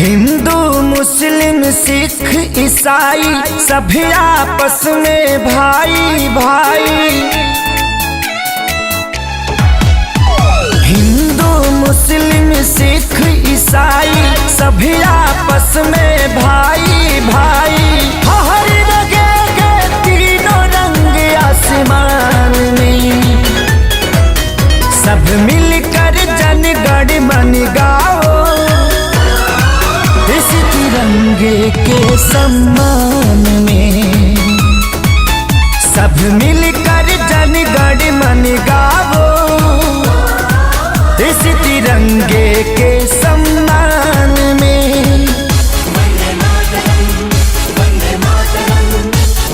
हिंदू मुस्लिम सिख ईसाई सभी आपस में भाई भाई। हिंदू मुस्लिम सिख ईसाई सभी आपस में भाई भाई। हर जगह तीनों रंग आसमान में, सब मिलकर जन गण मन गाओ, इस तिरंगे के सम्मान में। सब मिलकर जन गण मन गाओ, इस तिरंगे के सम्मान में। वंदे मातरम, वंदे मातरम,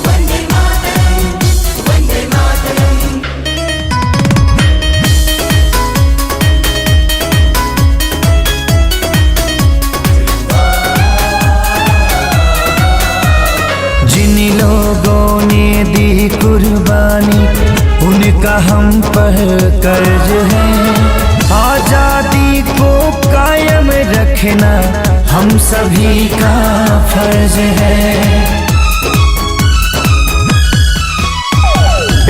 वंदे मातरम, वंदे मातरम। जिन लोगों ने दी कुर्बानी उनका हम पर कर्ज है। आजादी को कायम रखना हम सभी का फर्ज है।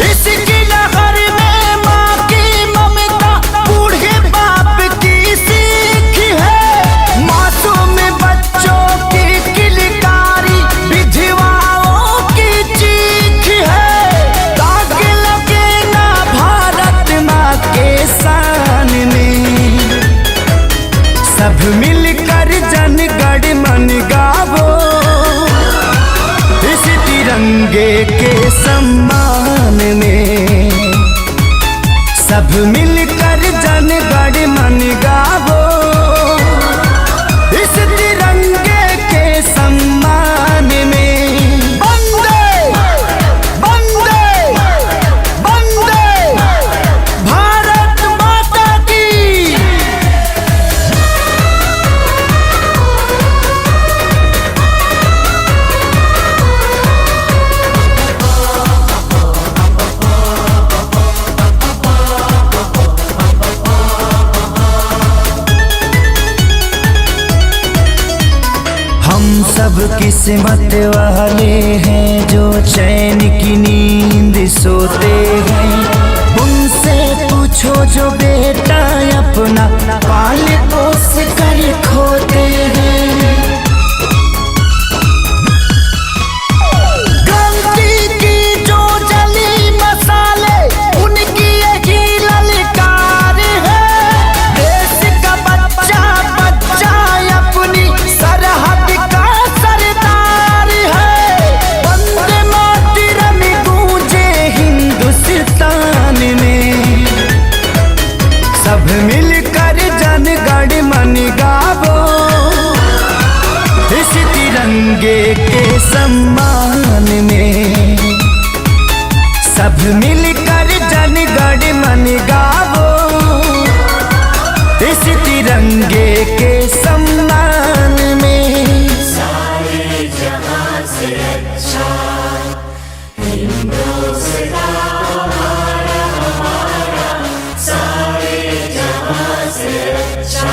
इसकी लहर में माँ की ममता, बूढ़े बाप की सीख है। मासूम बच्चों की किलकारी, विधवाओं की चीख है। दाग लगे ना भारत माँ के शान में, सब मिलकर जन गण मन गावो, इस तिरंगे के सम्मान में। सब मिलकर जन गण मन गावो, इस तिरंगे के सम्मान में। वंदे वंदे वंदे भारत माता की। हम सब किस्मत वाले हैं जो चैन की नींद सोते हैं। उनसे पूछो जो बेटा अपना पाल पोस कर खोते हैं। क्रांति की जो जली मसाले, उनकी यही ललकार है। देश का बच्चा बच्चा अपनी सरहद का सरदार है। वंदे मातरम गूंजे हिंदुस्तान में, सब मिलकर जन गण मन गावो, इस तिरंगे के सम्मान में। सब मिलकर जन गण मन गावो, इस तिरंगे के सम्मान में। सारे जहां से अच्छा हिंदुस्तान हमारा, हमारा। सारे जहां से अच्छा